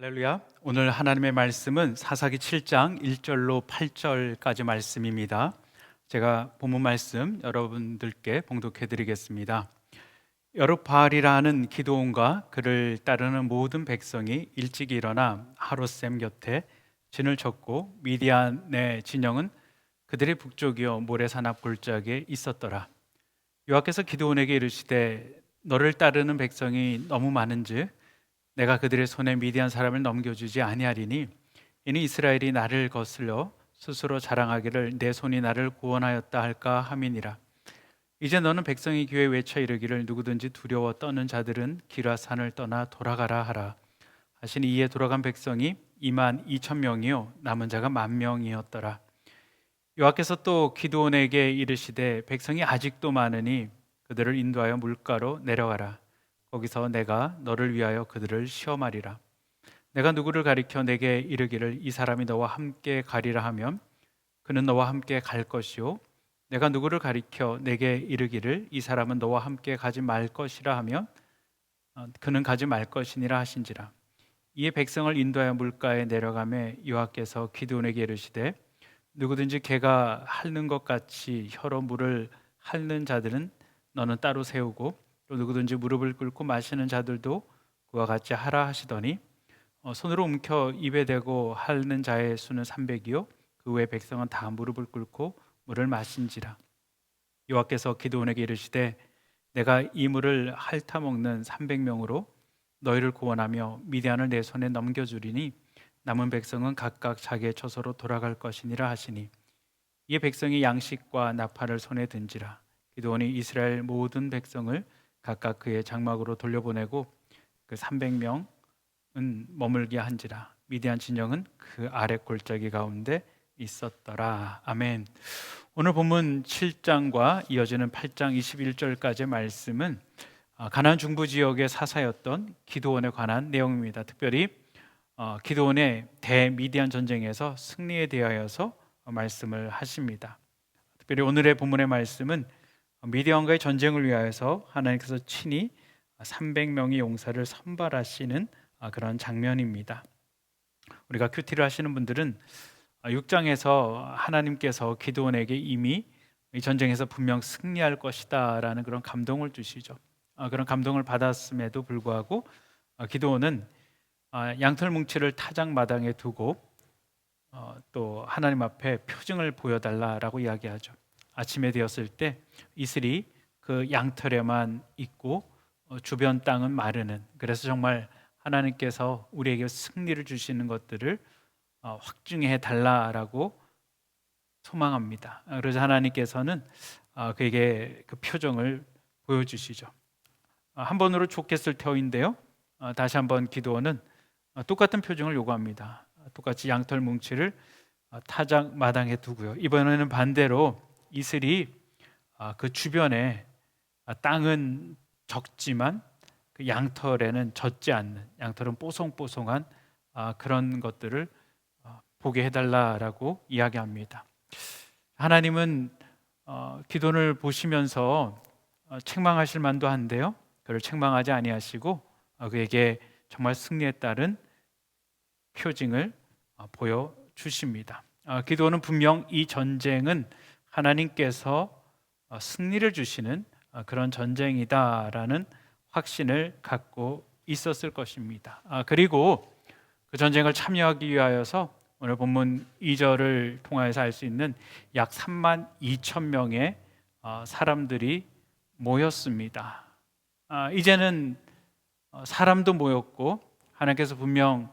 할렐루야. 오늘 하나님의 말씀은 사사기 7장 1절로 8절까지 말씀입니다. 제가 본문 말씀 여러분들께 봉독해 드리겠습니다. 여룹바알이라 하는 기드온과 그를 따르는 모든 백성이 일찍 일어나 하롯셈 곁에 진을 쳤고 미디안의 진영은 그들의 북쪽이요 모레산 앞 골짜기에 있었더라. 여호와께서 기드온에게 이르시되 너를 따르는 백성이 너무 많은즉 내가 그들의 손에 미디안 사람을 넘겨주지 아니하리니 이는 이스라엘이 나를 거슬러 스스로 자랑하기를 내 손이 나를 구원하였다 할까 함이니라. 이제 너는 백성이 귀에 외쳐 이르기를 누구든지 두려워 떠는 자들은 기라산을 떠나 돌아가라 하라 하시니 이에 돌아간 백성이 2만 2천 명이요 남은 자가 10,000명이었더라. 여호와께서 또 기드온에게 이르시되 백성이 아직도 많으니 그들을 인도하여 물가로 내려가라. 거기서 내가 너를 위하여 그들을 시험하리라. 내가 누구를 가리켜 내게 이르기를 이 사람이 너와 함께 가리라 하면 그는 너와 함께 갈 것이요 내가 누구를 가리켜 내게 이르기를 이 사람은 너와 함께 가지 말 것이라 하면 그는 가지 말 것이니라 하신지라. 이에 백성을 인도하여 물가에 내려가매 여호와께서 기드온에게 이르시되 누구든지 개가 핥는 것 같이 혀로 물을 핥는 자들은 너는 따로 세우고 또 누구든지 무릎을 꿇고 마시는 자들도 그와 같이 하라 하시더니 손으로 움켜 입에 대고 핥는 자의 수는 300이요 그 외 백성은 다 무릎을 꿇고 물을 마신지라. 여호와께서 기드온에게 이르시되 내가 이 물을 핥아 먹는 300명으로 너희를 구원하며 미디안을 내 손에 넘겨주리니 남은 백성은 각각 자기의 처소로 돌아갈 것이니라 하시니 이에 백성이 양식과 나팔을 손에 든지라. 기드온이 이스라엘 모든 백성을 각각 그의 장막으로 돌려보내고 그 300명은 머물게 한지라. 미디안 진영은 그 아래 골짜기 가운데 있었더라. 아멘. 오늘 본문 7장과 이어지는 8장 21절까지의 말씀은 가나안 중부 지역의 사사였던 기드온에 관한 내용입니다. 특별히 기드온의 대미디안 전쟁에서 승리에 대하여서 말씀을 하십니다. 특별히 오늘의 본문의 말씀은 미디안과의 전쟁을 위하여서 하나님께서 친히 300명의 용사를 선발하시는 그런 장면입니다. 우리가 큐티를 하시는 분들은 6장에서 하나님께서 기드온에게 이미 이 전쟁에서 분명 승리할 것이다 라는 그런 감동을 주시죠. 그런 감동을 받았음에도 불구하고 기드온은 양털 뭉치를 타작 마당에 두고 또 하나님 앞에 표징을 보여달라라고 이야기하죠. 아침에 되었을 때 이슬이 그 양털에만 있고 주변 땅은 마르는, 그래서 정말 하나님께서 우리에게 승리를 주시는 것들을 확증해 달라라고 소망합니다. 그래서 하나님께서는 그에게 그 표정을 보여주시죠. 한 번으로 좋겠을 터인데요, 다시 한번 기드온은 똑같은 표정을 요구합니다. 똑같이 양털 뭉치를 타작 마당에 두고요. 이번에는 반대로 이슬이 그 주변에 땅은 적지만 그 양털에는 젖지 않는, 양털은 뽀송뽀송한 그런 것들을 보게 해달라라고 이야기합니다. 하나님은 기도를 보시면서 책망하실 만도 한데요, 그를 책망하지 아니하시고 그에게 정말 승리에 따른 표징을 보여주십니다. 기도는 분명 이 전쟁은 하나님께서 승리를 주시는 그런 전쟁이다라는 확신을 갖고 있었을 것입니다. 그리고 그 전쟁을 참여하기 위하여서 오늘 본문 2절을 통하여서 알 수 있는 약 3만 2천 명의 사람들이 모였습니다. 이제는 사람도 모였고 하나님께서 분명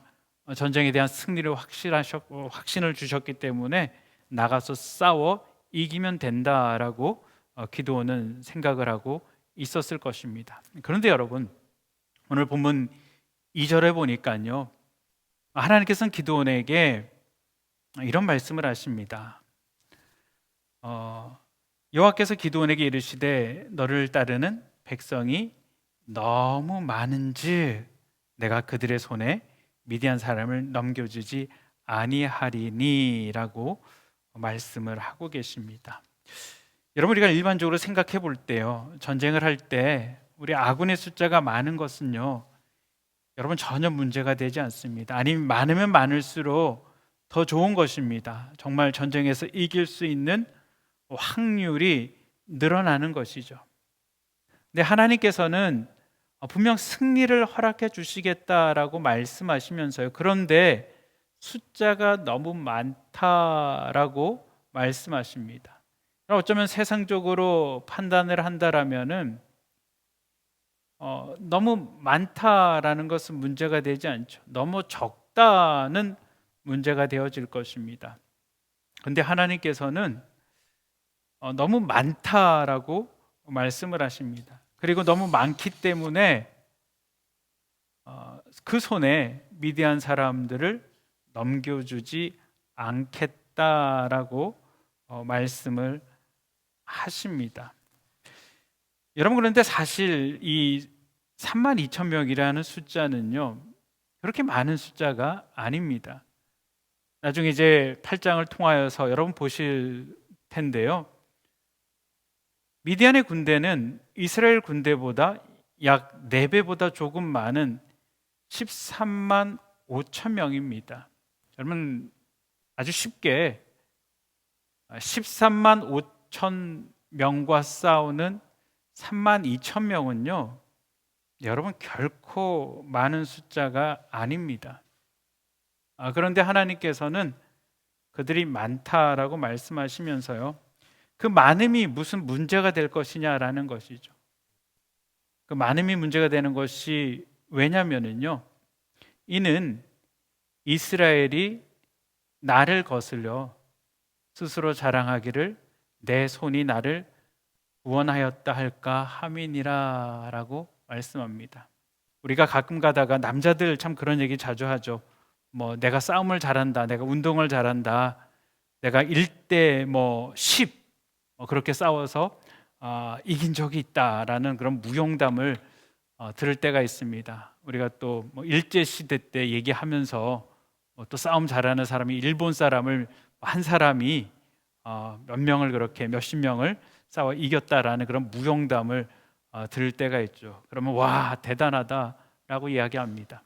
전쟁에 대한 승리를 확실하셨고 확신을 주셨기 때문에 나가서 싸워 이기면 된다라고 기드온은 생각을 하고 있었을 것입니다. 그런데 여러분, 오늘 본문 2절에 보니까요, 하나님께서는 기드온에게 이런 말씀을 하십니다. 여호와께서 기드온에게 이르시되 너를 따르는 백성이 너무 많은즉 내가 그들의 손에 미디안 사람을 넘겨주지 아니하리니라고 말씀을 하고 계십니다. 여러분, 우리가 일반적으로 생각해 볼 때요, 전쟁을 할 때 우리 아군의 숫자가 많은 것은요, 여러분 전혀 문제가 되지 않습니다. 아니면 많으면 많을수록 더 좋은 것입니다. 정말 전쟁에서 이길 수 있는 확률이 늘어나는 것이죠. 근데 하나님께서는 분명 승리를 허락해 주시겠다라고 말씀하시면서요. 그런데 숫자가 너무 많다라고 말씀하십니다. 어쩌면 세상적으로 판단을 한다라면은 너무 많다라는 것은 문제가 되지 않죠. 너무 적다는 문제가 되어질 것입니다. 그런데 하나님께서는 너무 많다라고 말씀을 하십니다. 그리고 너무 많기 때문에 그 손에 미디안 사람들을 넘겨주지 않겠다라고 말씀을 하십니다. 여러분, 그런데 사실 이 32,000명이라는 숫자는요, 그렇게 많은 숫자가 아닙니다. 나중에 이제 8장을 통하여서 여러분 보실 텐데요. 미디안의 군대는 이스라엘 군대보다 약 4배보다 조금 많은 13만 5천 명입니다. 여러분, 아주 쉽게 13만 5천 명과 싸우는 3만 2천 명은요, 여러분 결코 많은 숫자가 아닙니다. 그런데 하나님께서는 그들이 많다라고 말씀하시면서요, 그 많음이 무슨 문제가 될 것이냐라는 것이죠. 그 많음이 문제가 되는 것이 왜냐면은요, 이는 이스라엘이 나를 거슬려 스스로 자랑하기를 내 손이 나를 구원하였다 할까 함이니라 라고 말씀합니다. 우리가 가끔 가다가 남자들 참 그런 얘기 자주 하죠. 뭐 내가 싸움을 잘한다, 내가 운동을 잘한다, 내가 1대 10 그렇게 싸워서 이긴 적이 있다라는 그런 무용담을 들을 때가 있습니다. 우리가 또 일제 시대 때 얘기하면서 또 싸움 잘하는 사람이 일본 사람을 한 사람이 몇 명을 그렇게 몇십 명을 싸워 이겼다라는 그런 무용담을 들을 때가 있죠. 그러면 와 대단하다라고 이야기합니다.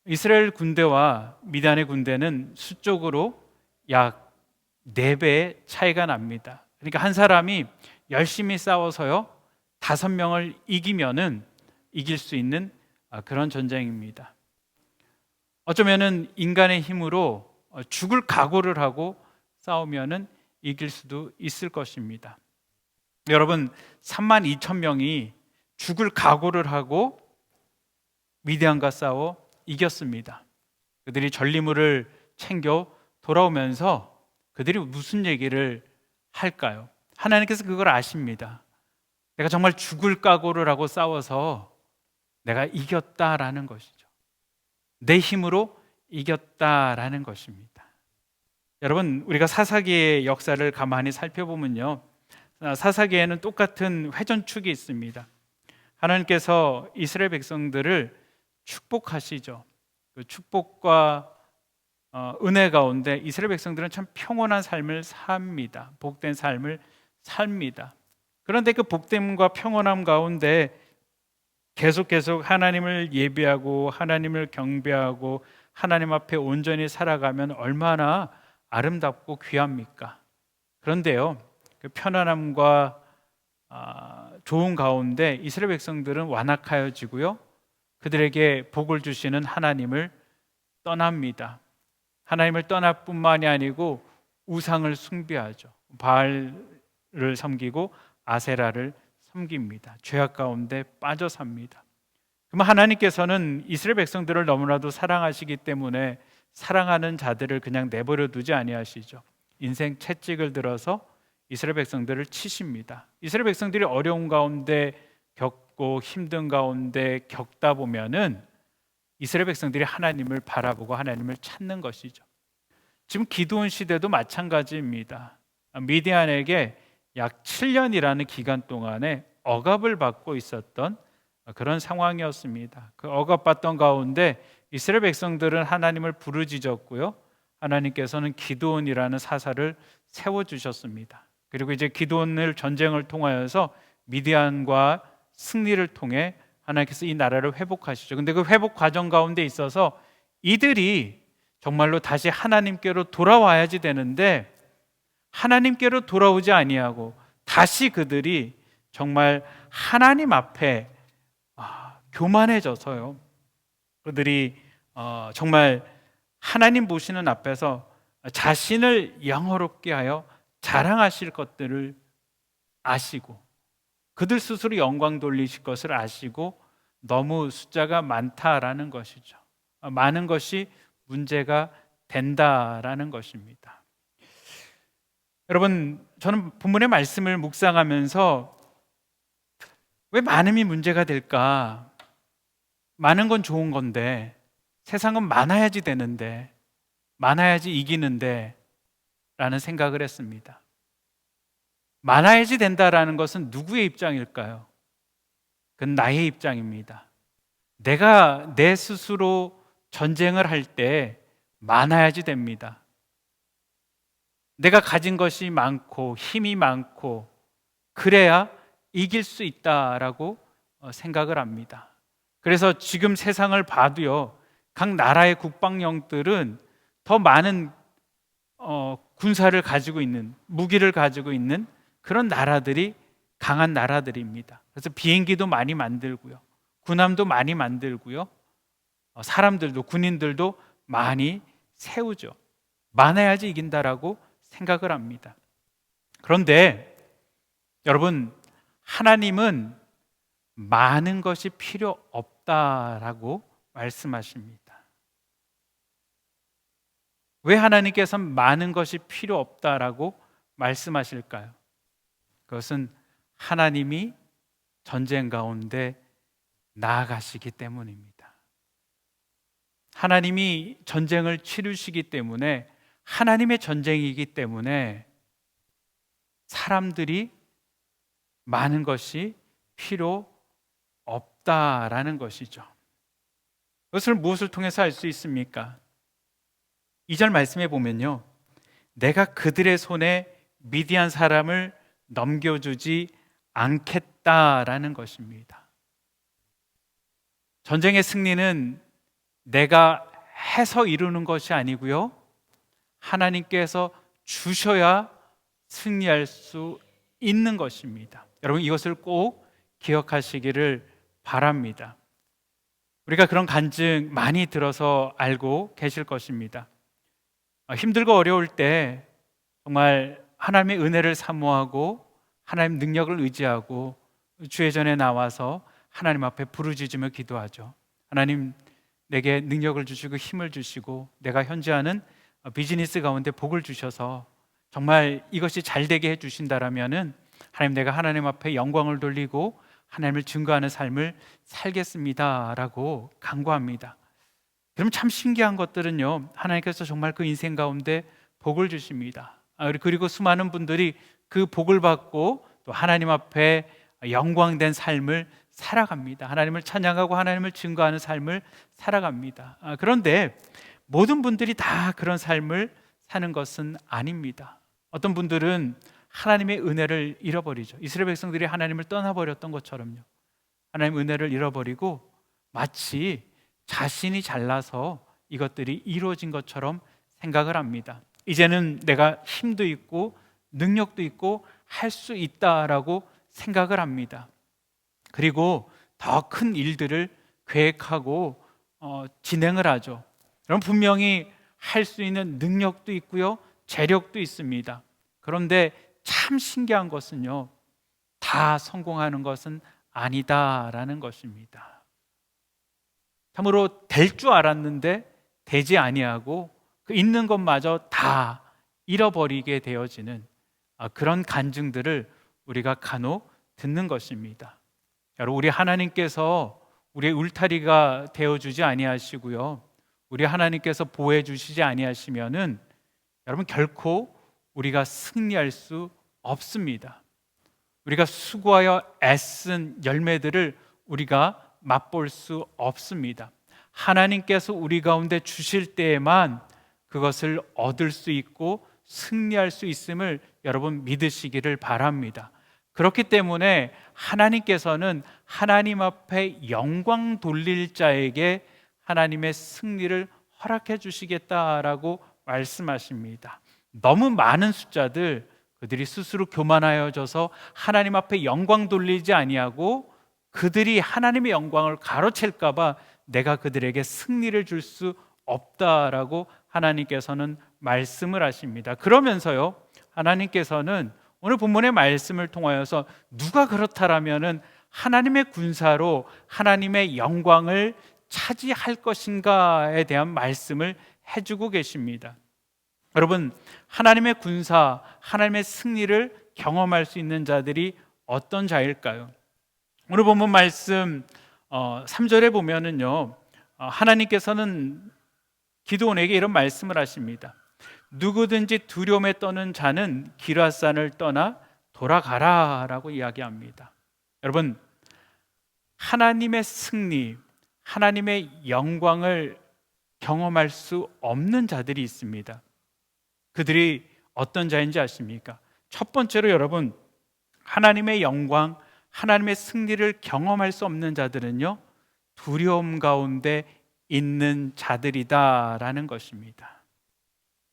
이스라엘 군대와 미단의 군대는 수적으로 약 4배의 차이가 납니다. 그러니까 한 사람이 열심히 싸워서요 5명을 이기면은 이길 수 있는 그런 전쟁입니다. 어쩌면은 인간의 힘으로 죽을 각오를 하고 싸우면은 이길 수도 있을 것입니다. 여러분 3만 2천 명이 죽을 각오를 하고 미디안과 싸워 이겼습니다. 그들이 전리물을 챙겨 돌아오면서 그들이 무슨 얘기를 할까요? 하나님께서 그걸 아십니다. 내가 정말 죽을 각오를 하고 싸워서 내가 이겼다라는 것이죠. 내 힘으로 이겼다라는 것입니다. 여러분, 우리가 사사기의 역사를 가만히 살펴보면요, 사사기에는 똑같은 회전축이 있습니다. 하나님께서 이스라엘 백성들을 축복하시죠. 그 축복과 은혜 가운데 이스라엘 백성들은 참 평온한 삶을 삽니다. 복된 삶을 삽니다. 그런데 그 복됨과 평온함 가운데 계속 하나님을 예배하고 하나님을 경배하고 하나님 앞에 온전히 살아가면 얼마나 아름답고 귀합니까? 그런데요, 그 편안함과 좋은 가운데 이스라엘 백성들은 완악하여지고요, 그들에게 복을 주시는 하나님을 떠납니다. 하나님을 떠날 뿐만이 아니고 우상을 숭배하죠. 바알을 섬기고 아세라를 섬깁니다. 죄악 가운데 빠져 삽니다. 그럼 하나님께서는 이스라엘 백성들을 너무나도 사랑하시기 때문에 사랑하는 자들을 그냥 내버려 두지 아니하시죠. 인생 채찍을 들어서 이스라엘 백성들을 치십니다. 이스라엘 백성들이 어려운 가운데 겪고 힘든 가운데 겪다 보면은 이스라엘 백성들이 하나님을 바라보고 하나님을 찾는 것이죠. 지금 기드온 시대도 마찬가지입니다. 미디안에게 약 7년이라는 기간 동안에 억압을 받고 있었던 그런 상황이었습니다. 그 억압받던 가운데 이스라엘 백성들은 하나님을 부르짖었고요, 하나님께서는 기드온이라는 사사를 세워주셨습니다. 그리고 이제 기드온을 전쟁을 통하여서 미디안과 승리를 통해 하나님께서 이 나라를 회복하시죠. 근데 그 회복 과정 가운데 있어서 이들이 정말로 다시 하나님께로 돌아와야지 되는데 하나님께로 돌아오지 아니하고 다시 그들이 정말 하나님 앞에 교만해져서요. 그들이 정말 하나님 보시는 앞에서 자신을 영화롭게 하여 자랑하실 것들을 아시고 그들 스스로 영광 돌리실 것을 아시고 너무 숫자가 많다라는 것이죠. 많은 것이 문제가 된다라는 것입니다. 여러분, 저는 본문의 말씀을 묵상하면서 왜 많음이 문제가 될까? 많은 건 좋은 건데 세상은 많아야지 되는데 많아야지 이기는데 라는 생각을 했습니다. 많아야지 된다라는 것은 누구의 입장일까요? 그건 나의 입장입니다. 내가 내 스스로 전쟁을 할 때 많아야지 됩니다. 내가 가진 것이 많고 힘이 많고 그래야 이길 수 있다라고 생각을 합니다. 그래서 지금 세상을 봐도요, 각 나라의 국방력들은 더 많은 군사를 가지고 있는, 무기를 가지고 있는 그런 나라들이 강한 나라들입니다. 그래서 비행기도 많이 만들고요, 군함도 많이 만들고요, 사람들도, 군인들도 많이 세우죠. 많아야지 이긴다라고 생각을 합니다. 그런데 여러분, 하나님은 많은 것이 필요 없다라고 말씀하십니다. 왜 하나님께서 많은 것이 필요 없다라고 말씀하실까요? 그것은 하나님이 전쟁 가운데 나아가시기 때문입니다. 하나님이 전쟁을 치르시기 때문에, 하나님의 전쟁이기 때문에 사람들이 많은 것이 필요 없다라는 것이죠. 그것을 무엇을 통해서 알 수 있습니까? 2절 말씀에 보면요, 내가 그들의 손에 미디안 사람을 넘겨주지 않겠다라는 것입니다. 전쟁의 승리는 내가 해서 이루는 것이 아니고요, 하나님께서 주셔야 승리할 수 있는 것입니다. 여러분, 이것을 꼭 기억하시기를 바랍니다. 우리가 그런 간증 많이 들어서 알고 계실 것입니다. 힘들고 어려울 때 정말 하나님의 은혜를 사모하고 하나님 능력을 의지하고 주의 전에 나와서 하나님 앞에 부르짖으며 기도하죠. 하나님, 내게 능력을 주시고 힘을 주시고 내가 현재 하는 비즈니스 가운데 복을 주셔서 정말 이것이 잘 되게 해주신다라면은 하나님, 내가 하나님 앞에 영광을 돌리고 하나님을 증거하는 삶을 살겠습니다 라고 간구합니다. 그럼 참 신기한 것들은요, 하나님께서 정말 그 인생 가운데 복을 주십니다. 그리고 수많은 분들이 그 복을 받고 또 하나님 앞에 영광된 삶을 살아갑니다. 하나님을 찬양하고 하나님을 증거하는 삶을 살아갑니다. 그런데 모든 분들이 다 그런 삶을 사는 것은 아닙니다. 어떤 분들은 하나님의 은혜를 잃어버리죠. 이스라엘 백성들이 하나님을 떠나버렸던 것처럼요, 하나님의 은혜를 잃어버리고 마치 자신이 잘나서 이것들이 이루어진 것처럼 생각을 합니다. 이제는 내가 힘도 있고 능력도 있고 할 수 있다라고 생각을 합니다. 그리고 더 큰 일들을 계획하고 진행을 하죠. 여러분, 분명히 할 수 있는 능력도 있고요, 재력도 있습니다. 그런데 참 신기한 것은요, 다 성공하는 것은 아니다라는 것입니다. 참으로 될 줄 알았는데 되지 아니하고 그 있는 것마저 다 잃어버리게 되어지는 그런 간증들을 우리가 간혹 듣는 것입니다. 여러분, 우리 하나님께서 우리의 울타리가 되어주지 아니하시고요, 우리 하나님께서 보호해 주시지 아니하시면은 여러분, 결코 우리가 승리할 수 없습니다. 우리가 수고하여 애쓴 열매들을 우리가 맛볼 수 없습니다. 하나님께서 우리 가운데 주실 때에만 그것을 얻을 수 있고 승리할 수 있음을 여러분 믿으시기를 바랍니다. 그렇기 때문에 하나님께서는 하나님 앞에 영광 돌릴 자에게 하나님의 승리를 허락해 주시겠다라고 말씀하십니다. 너무 많은 숫자들, 그들이 스스로 교만하여져서 하나님 앞에 영광 돌리지 아니하고 그들이 하나님의 영광을 가로챌까 봐 내가 그들에게 승리를 줄 수 없다라고 하나님께서는 말씀을 하십니다. 그러면서요, 하나님께서는 오늘 본문의 말씀을 통하여서 누가 그렇다라면은 하나님의 군사로 하나님의 영광을 차지할 것인가에 대한 말씀을 해주고 계십니다. 여러분, 하나님의 군사, 하나님의 승리를 경험할 수 있는 자들이 어떤 자일까요? 오늘 본문 말씀 3절에 보면은요, 하나님께서는 기드온에게 이런 말씀을 하십니다. 누구든지 두려움에 떠는 자는 기럇산을 떠나 돌아가라 라고 이야기합니다. 여러분, 하나님의 승리, 하나님의 영광을 경험할 수 없는 자들이 있습니다. 그들이 어떤 자인지 아십니까? 첫 번째로 여러분, 하나님의 영광, 하나님의 승리를 경험할 수 없는 자들은요, 두려움 가운데 있는 자들이다라는 것입니다.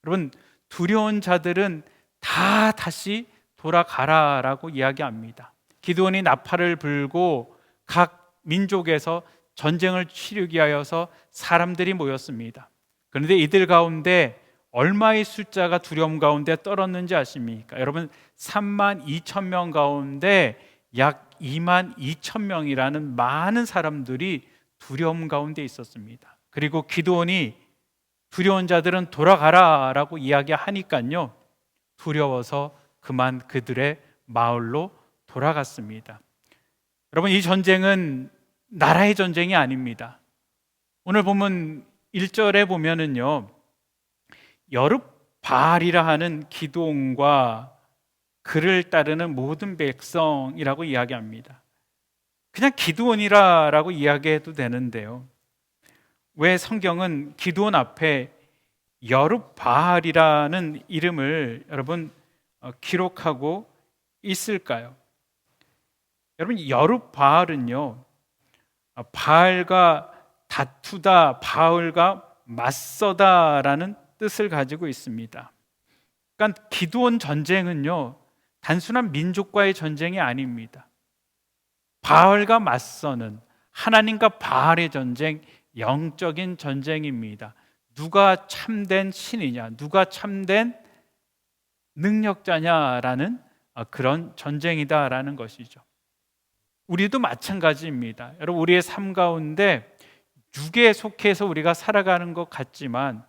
여러분, 두려운 자들은 다 다시 돌아가라라고 이야기합니다. 기드온이 나팔을 불고 각 민족에서 전쟁을 치르기 위하여서 사람들이 모였습니다. 그런데 이들 가운데 얼마의 숫자가 두려움 가운데 떨었는지 아십니까? 여러분, 3만 2천 명 가운데 약 2만 2천 명이라는 많은 사람들이 두려움 가운데 있었습니다. 그리고 기드온이 두려운 자들은 돌아가라라고 이야기하니까요, 두려워서 그만 그들의 마을로 돌아갔습니다. 여러분, 이 전쟁은 나라의 전쟁이 아닙니다. 오늘 보면 1절에 보면은요, 여룹바알이라 하는 기드온과 그를 따르는 모든 백성이라고 이야기합니다. 그냥 기드온이라고 이야기해도 되는데요, 왜 성경은 기드온 앞에 여룹바알이라는 이름을 여러분 기록하고 있을까요? 여러분, 여룹바알은요, 바알과 다투다, 바알과 맞서다라는 뜻을 가지고 있습니다. 그러니까 기드온 전쟁은요, 단순한 민족과의 전쟁이 아닙니다. 바알과 맞서는, 하나님과 바알의 전쟁, 영적인 전쟁입니다. 누가 참된 신이냐, 누가 참된 능력자냐라는 그런 전쟁이다라는 것이죠. 우리도 마찬가지입니다. 여러분, 우리의 삶 가운데 육에 속해서 우리가 살아가는 것 같지만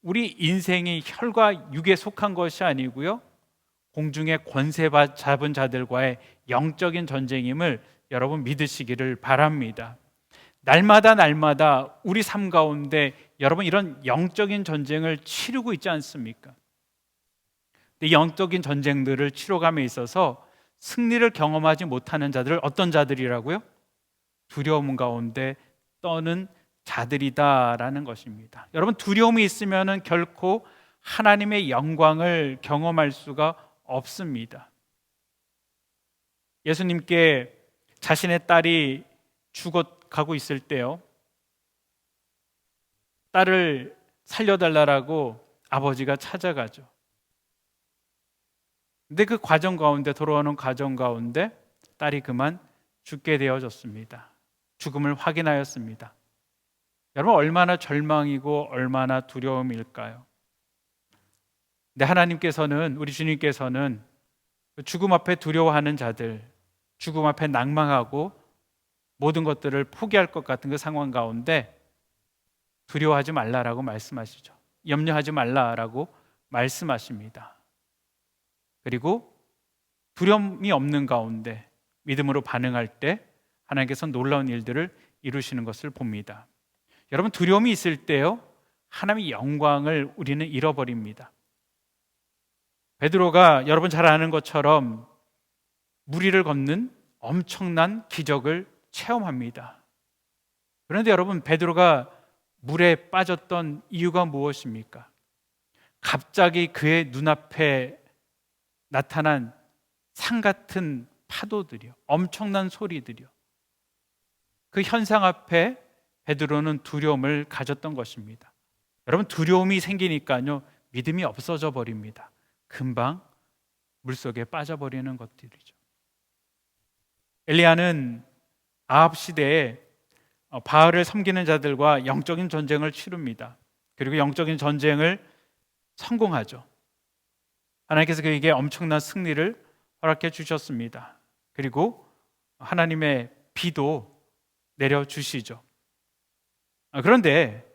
우리 인생이 혈과 육에 속한 것이 아니고요, 공중의 권세 잡은 자들과의 영적인 전쟁임을 여러분 믿으시기를 바랍니다. 날마다 우리 삶 가운데 여러분 이런 영적인 전쟁을 치르고 있지 않습니까? 이 영적인 전쟁들을 치러감에 있어서 승리를 경험하지 못하는 자들을 어떤 자들이라고요? 두려움 가운데 떠는 자들이다라는 것입니다. 여러분, 두려움이 있으면 결코 하나님의 영광을 경험할 수가 없습니다. 예수님께 자신의 딸이 죽어가고 있을 때요, 딸을 살려달라고 아버지가 찾아가죠. 근데 그 과정 가운데, 돌아오는 과정 가운데 딸이 그만 죽게 되어졌습니다. 죽음을 확인하였습니다. 여러분, 얼마나 절망이고 얼마나 두려움일까요? 근데 하나님께서는, 우리 주님께서는 죽음 앞에 두려워하는 자들, 죽음 앞에 낭망하고 모든 것들을 포기할 것 같은 그 상황 가운데 두려워하지 말라라고 말씀하시죠. 염려하지 말라라고 말씀하십니다. 그리고 두려움이 없는 가운데 믿음으로 반응할 때 하나님께서 놀라운 일들을 이루시는 것을 봅니다. 여러분, 두려움이 있을 때요, 하나님의 영광을 우리는 잃어버립니다. 베드로가 여러분 잘 아는 것처럼 물 위를 걷는 엄청난 기적을 체험합니다. 그런데 여러분, 베드로가 물에 빠졌던 이유가 무엇입니까? 갑자기 그의 눈앞에 나타난 산 같은 파도들이요, 엄청난 소리들이요. 그 현상 앞에 베드로는 두려움을 가졌던 것입니다. 여러분, 두려움이 생기니까요, 믿음이 없어져 버립니다. 금방 물속에 빠져버리는 것들이죠. 엘리야는 아합 시대에 바알을 섬기는 자들과 영적인 전쟁을 치릅니다. 그리고 영적인 전쟁을 성공하죠. 하나님께서 그에게 엄청난 승리를 허락해 주셨습니다. 그리고 하나님의 비도 내려주시죠. 그런데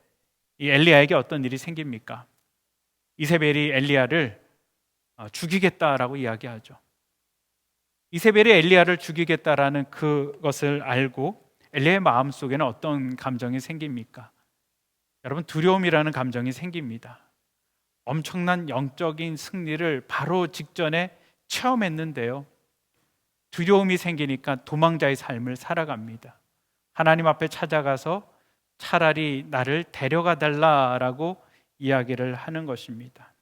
이 엘리야에게 어떤 일이 생깁니까? 이세벨이 엘리야를 죽이겠다라고 이야기하죠. 이세벨이 엘리야를 죽이겠다라는 그것을 알고 엘리야의 마음속에는 어떤 감정이 생깁니까? 여러분, 두려움이라는 감정이 생깁니다. 엄청난 영적인 승리를 바로 직전에 체험했는데요, 두려움이 생기니까 도망자의 삶을 살아갑니다. 하나님 앞에 찾아가서 차라리 나를 데려가 달라라고 이야기를 하는 것입니다.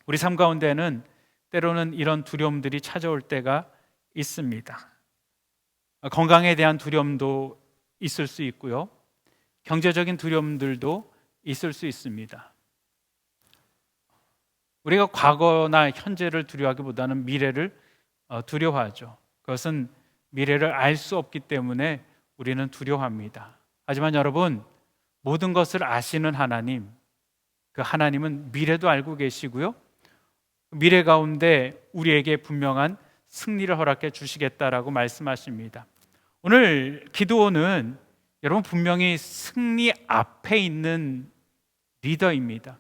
우리 삶 가운데는 때로는 이런 두려움들이 찾아올 때가 있습니다. 건강에 대한 두려움도 있을 수 있고요, 경제적인 두려움들도 있을 수 있습니다. 우리가 과거나 현재를 두려워하기보다는 미래를 두려워하죠. 그것은 미래를 알 수 없기 때문에 우리는 두려워합니다. 하지만 여러분, 모든 것을 아시는 하나님, 그 하나님은 미래도 알고 계시고요, 미래 가운데 우리에게 분명한 승리를 허락해 주시겠다라고 말씀하십니다. 오늘 기드온은 여러분 분명히 승리 앞에 있는 리더입니다.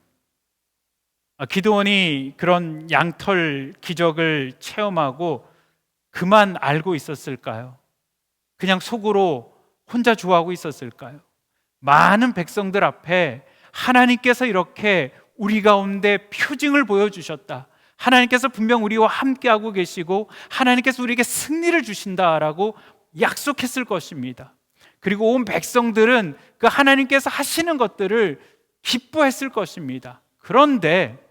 기드온이 그런 양털 기적을 체험하고 그만 알고 있었을까요? 그냥 속으로 혼자 좋아하고 있었을까요? 많은 백성들 앞에 하나님께서 이렇게 우리 가운데 표징을 보여주셨다, 하나님께서 분명 우리와 함께하고 계시고 하나님께서 우리에게 승리를 주신다라고 약속했을 것입니다. 그리고 온 백성들은 그 하나님께서 하시는 것들을 기뻐했을 것입니다. 그런데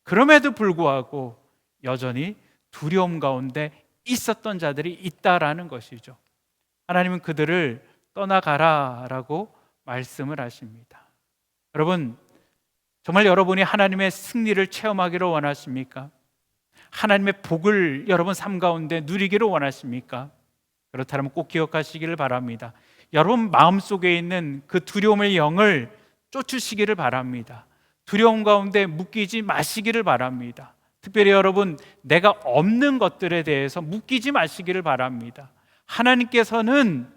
그럼에도 불구하고 여전히 두려움 가운데 있었던 자들이 있다라는 것이죠. 하나님은 그들을 떠나가라라고 말씀을 하십니다. 여러분, 정말 여러분이 하나님의 승리를 체험하기를 원하십니까? 하나님의 복을 여러분 삶 가운데 누리기를 원하십니까? 그렇다면 꼭 기억하시기를 바랍니다. 여러분 마음속에 있는 그 두려움의 영을 쫓으시기를 바랍니다. 두려움 가운데 묶이지 마시기를 바랍니다. 특별히 여러분, 내가 없는 것들에 대해서 묶이지 마시기를 바랍니다. 하나님께서는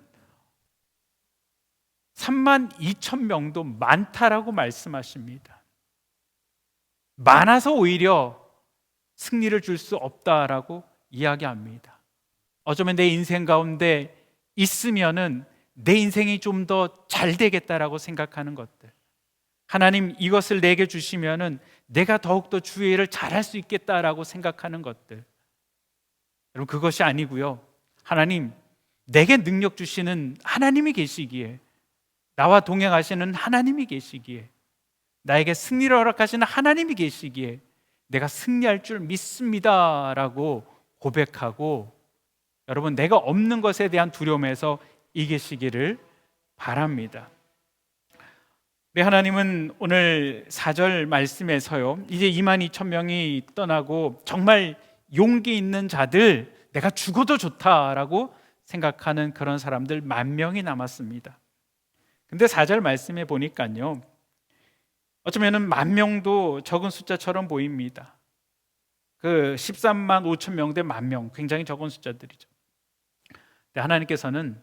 32,000명도 많다라고 말씀하십니다. 많아서 오히려 승리를 줄 수 없다라고 이야기합니다. 어쩌면 내 인생 가운데 있으면은 내 인생이 좀 더 잘 되겠다라고 생각하는 것들, 하나님 이것을 내게 주시면은 내가 더욱더 주의 일을 잘할 수 있겠다라고 생각하는 것들, 여러분 그것이 아니고요, 하나님 내게 능력 주시는 하나님이 계시기에, 나와 동행하시는 하나님이 계시기에, 나에게 승리를 허락하시는 하나님이 계시기에 내가 승리할 줄 믿습니다라고 고백하고, 여러분 내가 없는 것에 대한 두려움에서 이기시기를 바랍니다. 우리 하나님은 오늘 4절 말씀에서요, 이제 22,000명이 떠나고 정말 용기 있는 자들, 내가 죽어도 좋다라고 생각하는 그런 사람들 10,000명이 남았습니다. 근데 4절 말씀에 보니까요, 어쩌면 10,000명도 적은 숫자처럼 보입니다. 그 13만 5천 명 대 10,000명, 굉장히 적은 숫자들이죠. 근데 하나님께서는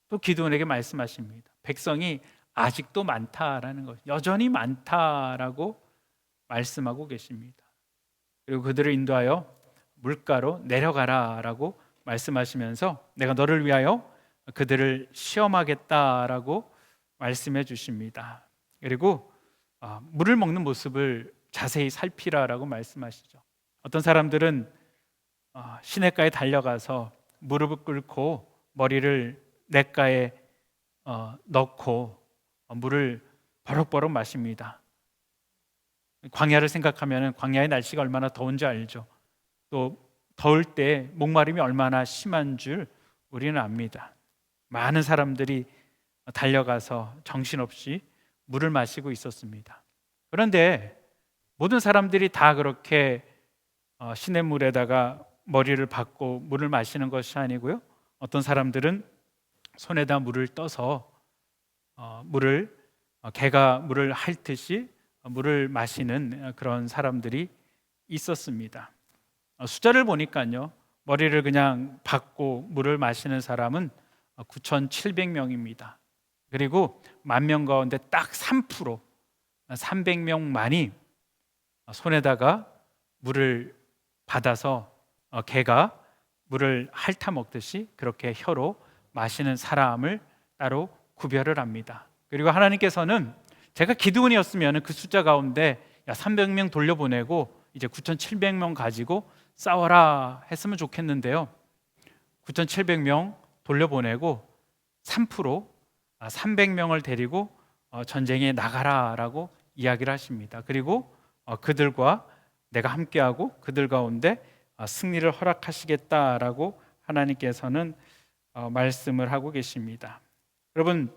또 기드온에게 말씀하십니다. 백성이 아직도 많다라는 것, 여전히 많다라고 말씀하고 계십니다. 그리고 그들을 인도하여 물가로 내려가라라고 말씀하시면서 내가 너를 위하여 그들을 시험하겠다라고 말씀해 주십니다. 그리고 물을 먹는 모습을 자세히 살피라라고 말씀하시죠. 어떤 사람들은 시냇가에 달려가서 무릎을 꿇고 머리를 냇가에 넣고 물을 버럭버럭 마십니다. 광야를 생각하면 광야의 날씨가 얼마나 더운지 알죠. 또 더울 때 목마름이 얼마나 심한 줄 우리는 압니다. 많은 사람들이 달려가서 정신없이 물을 마시고 있었습니다. 그런데 모든 사람들이 다 그렇게 시냇물에다가 머리를 박고 물을 마시는 것이 아니고요. 어떤 사람들은 손에다 물을 떠서 개가 물을 핥듯이 물을 마시는 그런 사람들이 있었습니다. 숫자를 보니까요, 머리를 그냥 박고 물을 마시는 사람은 9,700명입니다. 그리고 10,000명 가운데 딱 3%, 300명만이 손에다가 물을 받아서 개가 물을 핥아 먹듯이 그렇게 혀로 마시는 사람을 따로 구별을 합니다. 그리고 하나님께서는 제가 기드온이었으면 그 숫자 가운데 300명 돌려보내고 이제 9,700명 가지고 싸워라 했으면 좋겠는데요. 9,700명 돌려보내고 3%, 300명을 데리고 전쟁에 나가라라고 이야기를 하십니다. 그리고 그들과 내가 함께하고 그들 가운데 승리를 허락하시겠다라고 하나님께서는 말씀을 하고 계십니다. 여러분,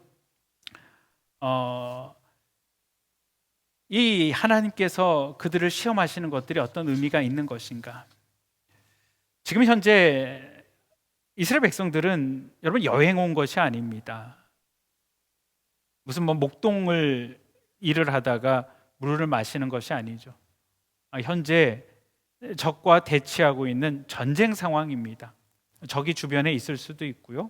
이 하나님께서 그들을 시험하시는 것들이 어떤 의미가 있는 것인가? 지금 현재 이스라엘 백성들은 여러분 여행 온 것이 아닙니다. 무슨 목동을 일을 하다가 물을 마시는 것이 아니죠. 현재 적과 대치하고 있는 전쟁 상황입니다. 적이 주변에 있을 수도 있고요.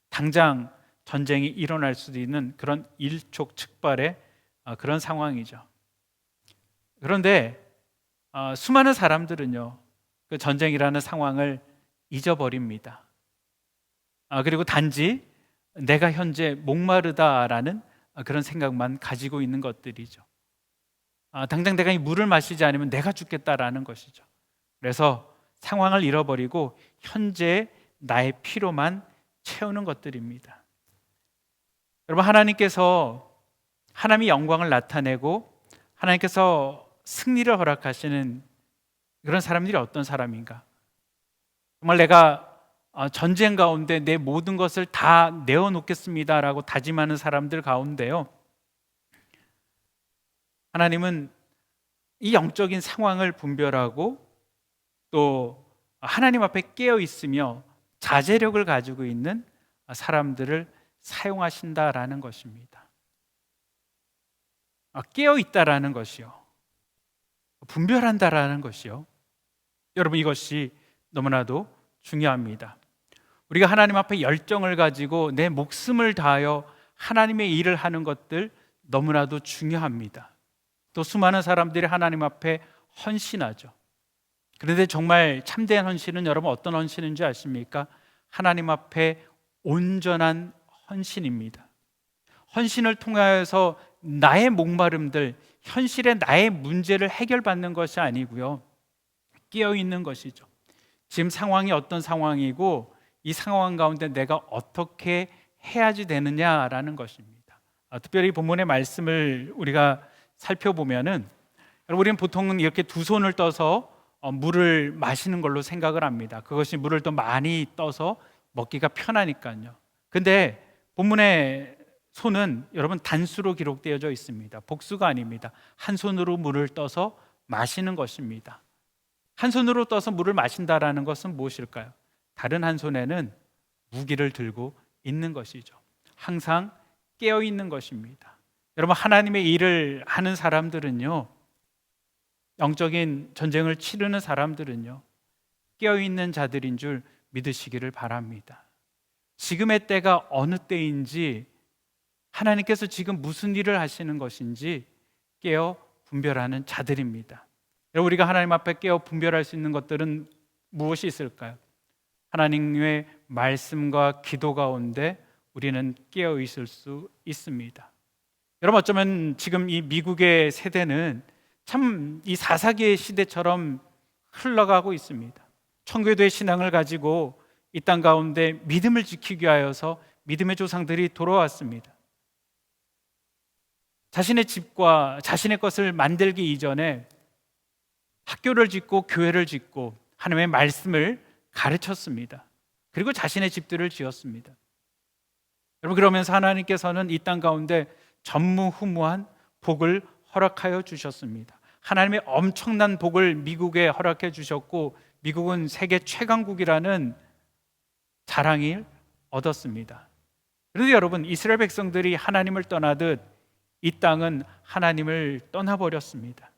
당장 전쟁이 일어날 수도 있는 그런 일촉즉발의 그런 상황이죠. 그런데 수많은 사람들은요, 그 전쟁이라는 상황을 잊어버립니다. 그리고 단지 내가 현재 목마르다라는 그런 생각만 가지고 있는 것들이죠. 당장 내가 이 물을 마시지 않으면 내가 죽겠다라는 것이죠. 그래서 상황을 잃어버리고 현재 나의 피로만 채우는 것들입니다. 여러분, 하나님이 영광을 나타내고 하나님께서 승리를 허락하시는 그런 사람들이 어떤 사람인가? 정말 내가 전쟁 가운데 내 모든 것을 다 내어놓겠습니다라고 다짐하는 사람들 가운데요, 하나님은 이 영적인 상황을 분별하고 또 하나님 앞에 깨어 있으며 자제력을 가지고 있는 사람들을 사용하신다라는 것입니다. 깨어 있다라는 것이요, 분별한다라는 것이요, 여러분, 이것이 너무나도 중요합니다. 우리가 하나님 앞에 열정을 가지고 내 목숨을 다하여 하나님의 일을 하는 것들 너무나도 중요합니다. 또 수많은 사람들이 하나님 앞에 헌신하죠. 그런데 정말 참된 헌신은 여러분 어떤 헌신인지 아십니까? 하나님 앞에 온전한 헌신입니다. 헌신을 통하여서 나의 목마름들, 현실의 나의 문제를 해결받는 것이 아니고요, 깨어있는 것이죠. 지금 상황이 어떤 상황이고 이 상황 가운데 내가 어떻게 해야지 되느냐라는 것입니다. 특별히 본문의 말씀을 우리가 살펴보면은, 여러분, 우리는 보통은 이렇게 두 손을 떠서 물을 마시는 걸로 생각을 합니다. 그것이 물을 더 많이 떠서 먹기가 편하니까요. 근데 본문의 손은 여러분 단수로 기록되어져 있습니다. 복수가 아닙니다. 한 손으로 물을 떠서 마시는 것입니다. 한 손으로 떠서 물을 마신다라는 것은 무엇일까요? 다른 한 손에는 무기를 들고 있는 것이죠. 항상 깨어 있는 것입니다. 여러분, 하나님의 일을 하는 사람들은요, 영적인 전쟁을 치르는 사람들은요, 깨어 있는 자들인 줄 믿으시기를 바랍니다. 지금의 때가 어느 때인지, 하나님께서 지금 무슨 일을 하시는 것인지 깨어 분별하는 자들입니다. 여러분, 우리가 하나님 앞에 깨어 분별할 수 있는 것들은 무엇이 있을까요? 하나님의 말씀과 기도 가운데 우리는 깨어 있을 수 있습니다. 여러분, 어쩌면 지금 이 미국의 세대는 참 이 사사기의 시대처럼 흘러가고 있습니다. 청교도의 신앙을 가지고 이 땅 가운데 믿음을 지키기 위하여서 믿음의 조상들이 돌아왔습니다. 자신의 집과 자신의 것을 만들기 이전에 학교를 짓고 교회를 짓고 하나님의 말씀을 가르쳤습니다. 그리고 자신의 집들을 지었습니다. 여러분, 그러면서 하나님께서는 이 땅 가운데 전무후무한 복을 허락하여 주셨습니다. 하나님의 엄청난 복을 미국에 허락해 주셨고, 미국은 세계 최강국이라는 자랑을 얻었습니다. 그런데 여러분, 이스라엘 백성들이 하나님을 떠나듯 이 땅은 하나님을 떠나버렸습니다.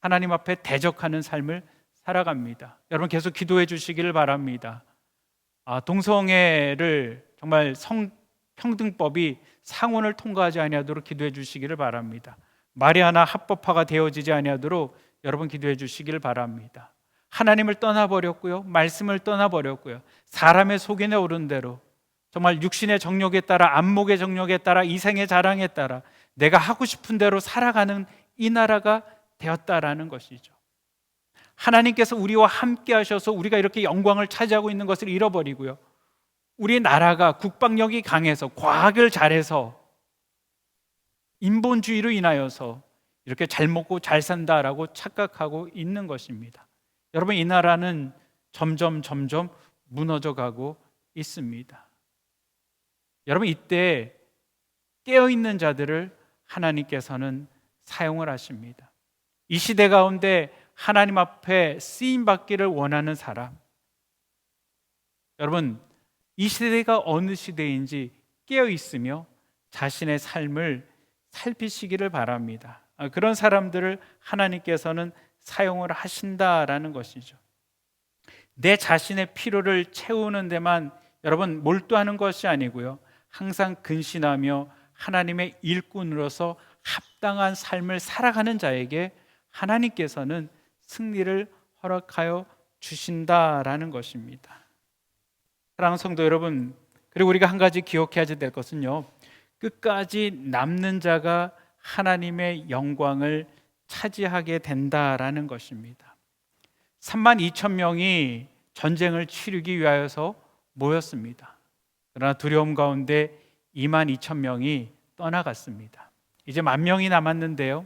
하나님 앞에 대적하는 삶을 살아갑니다. 여러분, 계속 기도해 주시기를 바랍니다. 동성애를 정말 성평등법이 상원을 통과하지 아니하도록 기도해 주시기를 바랍니다. 마리아나 합법화가 되어지지 아니하도록 여러분 기도해 주시기를 바랍니다. 하나님을 떠나버렸고요, 말씀을 떠나버렸고요, 사람의 속임에 오른 대로 정말 육신의 정욕에 따라, 안목의 정욕에 따라, 이생의 자랑에 따라 내가 하고 싶은 대로 살아가는 이 나라가 되었다라는 것이죠. 하나님께서 우리와 함께 하셔서 우리가 이렇게 영광을 차지하고 있는 것을 잃어버리고요, 우리 나라가 국방력이 강해서, 과학을 잘해서, 인본주의로 인하여서 이렇게 잘 먹고 잘 산다라고 착각하고 있는 것입니다. 여러분, 이 나라는 점점 무너져 가고 있습니다. 여러분, 이때 깨어있는 자들을 하나님께서는 사용을 하십니다. 이 시대 가운데 하나님 앞에 쓰임받기를 원하는 사람, 여러분, 이 시대가 어느 시대인지 깨어있으며 자신의 삶을 살피시기를 바랍니다. 그런 사람들을 하나님께서는 사용을 하신다라는 것이죠. 내 자신의 필요를 채우는 데만 여러분 몰두하는 것이 아니고요, 항상 근신하며 하나님의 일꾼으로서 합당한 삶을 살아가는 자에게 하나님께서는 승리를 허락하여 주신다라는 것입니다. 사랑하는 성도 여러분, 그리고 우리가 한 가지 기억해야 될 것은요, 끝까지 남는 자가 하나님의 영광을 차지하게 된다라는 것입니다. 32,000명이 전쟁을 치르기 위하여서 모였습니다. 그러나 두려움 가운데 22,000명이 떠나갔습니다. 이제 10,000명이 남았는데요,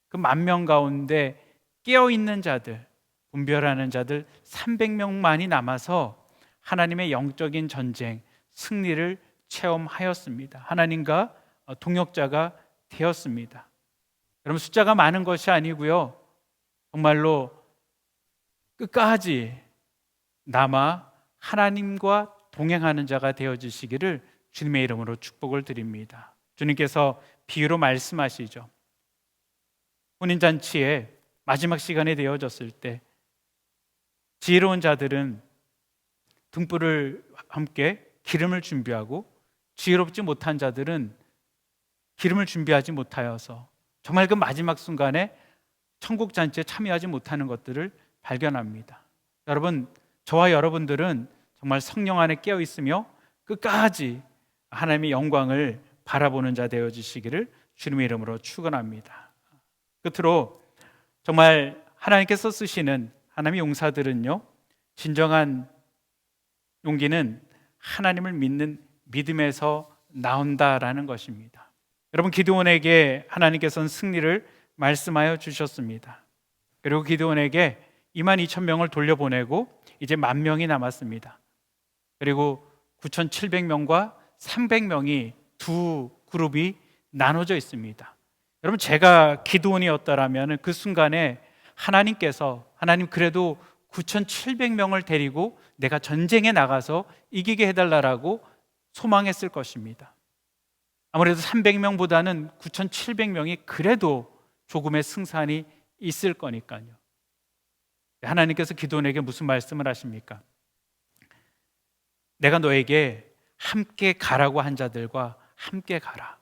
그 10,000명 가운데 깨어있는 자들, 분별하는 자들 300명만이 남아서 하나님의 영적인 전쟁, 승리를 체험하였습니다. 하나님과 동역자가 되었습니다. 여러분, 숫자가 많은 것이 아니고요, 정말로 끝까지 남아 하나님과 동행하는 자가 되어지시기를 주님의 이름으로 축복을 드립니다. 주님께서 비유로 말씀하시죠. 혼인잔치에 마지막 시간이 되어졌을 때 지혜로운 자들은 등불을 함께 기름을 준비하고, 지혜롭지 못한 자들은 기름을 준비하지 못하여서 정말 그 마지막 순간에 천국 잔치에 참여하지 못하는 것들을 발견합니다. 여러분, 저와 여러분들은 정말 성령 안에 깨어 있으며 끝까지 하나님의 영광을 바라보는 자 되어지시기를 주님의 이름으로 축원합니다. 끝으로 정말 하나님께서 쓰시는 하나님의 용사들은요, 진정한 용기는 하나님을 믿는 믿음에서 나온다라는 것입니다. 여러분, 기드온에게 하나님께서는 승리를 말씀하여 주셨습니다. 그리고 기드온에게 22,000명을 돌려보내고 이제 10,000명이 남았습니다. 그리고 9,700명과 300명이 두 그룹이 나눠져 있습니다. 여러분, 제가 기드온이었다라면 그 순간에 하나님 그래도 9,700명을 데리고 내가 전쟁에 나가서 이기게 해달라고 소망했을 것입니다. 아무래도 300명보다는 9,700명이 그래도 조금의 승산이 있을 거니까요. 하나님께서 기드온에게 무슨 말씀을 하십니까? 내가 너에게 함께 가라고 한 자들과 함께 가라.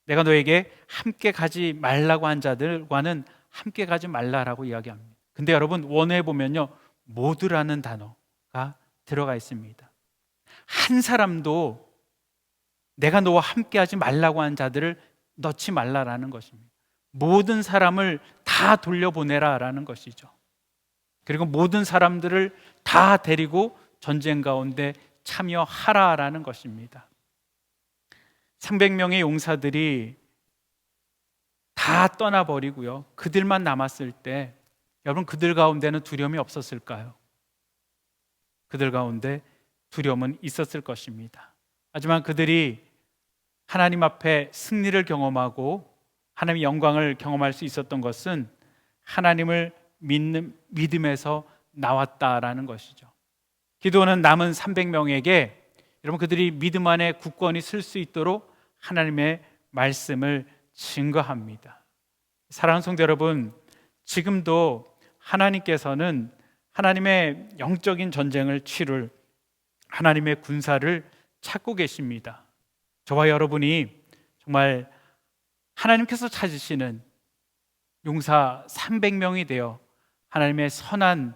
내가 너에게 함께 가지 말라고 한 자들과는 함께 가지 말라라고 이야기합니다. 근데 여러분, 원어에 보면요, 모두라는 단어가 들어가 있습니다. 한 사람도 내가 너와 함께 하지 말라고 한 자들을 넣지 말라라는 것입니다. 모든 사람을 다 돌려보내라라는 것이죠. 그리고 모든 사람들을 다 데리고 전쟁 가운데 참여하라라는 것입니다. 300명의 용사들이 다 떠나버리고요, 그들만 남았을 때 여러분, 그들 가운데는 두려움이 없었을까요? 그들 가운데 두려움은 있었을 것입니다. 하지만 그들이 하나님 앞에 승리를 경험하고 하나님의 영광을 경험할 수 있었던 것은 하나님을 믿는 믿음에서 나왔다라는 것이죠. 기도는 남은 300명에게 여러분, 그들이 믿음 안에 굳건히 설 수 있도록 하나님의 말씀을 증거합니다. 사랑하는 성도 여러분, 지금도 하나님께서는 하나님의 영적인 전쟁을 치룰 하나님의 군사를 찾고 계십니다. 저와 여러분이 정말 하나님께서 찾으시는 용사 300명이 되어 하나님의 선한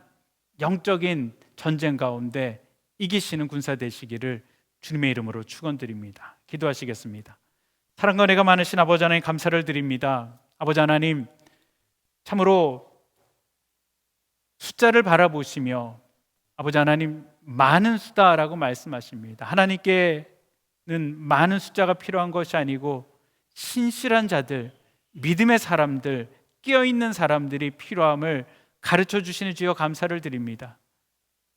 영적인 전쟁 가운데 이기시는 군사 되시기를 주님의 이름으로 축원드립니다. 기도하시겠습니다. 사랑과 은혜가 많으신 아버지 하나님, 감사를 드립니다. 아버지 하나님, 참으로 숫자를 바라보시며 아버지 하나님, 많은 수다라고 말씀하십니다. 하나님께는 많은 숫자가 필요한 것이 아니고 신실한 자들, 믿음의 사람들, 깨어있는 사람들이 필요함을 가르쳐 주시는 주여 감사를 드립니다.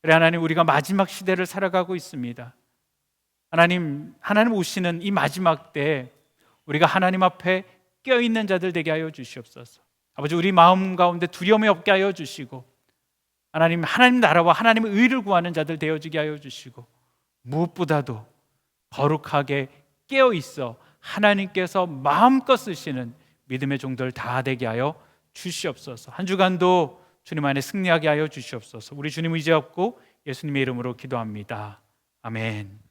그래 하나님, 우리가 마지막 시대를 살아가고 있습니다. 하나님 오시는 이 마지막 때에 우리가 하나님 앞에 깨어있는 자들 되게 하여 주시옵소서. 아버지, 우리 마음 가운데 두려움이 없게 하여 주시고 하나님 나라와 하나님의 의를 구하는 자들 되어지게 하여 주시고 무엇보다도 거룩하게 깨어있어 하나님께서 마음껏 쓰시는 믿음의 종들 다 되게 하여 주시옵소서. 한 주간도 주님 안에 승리하게 하여 주시옵소서. 우리 주님 의지하고 예수님의 이름으로 기도합니다. 아멘.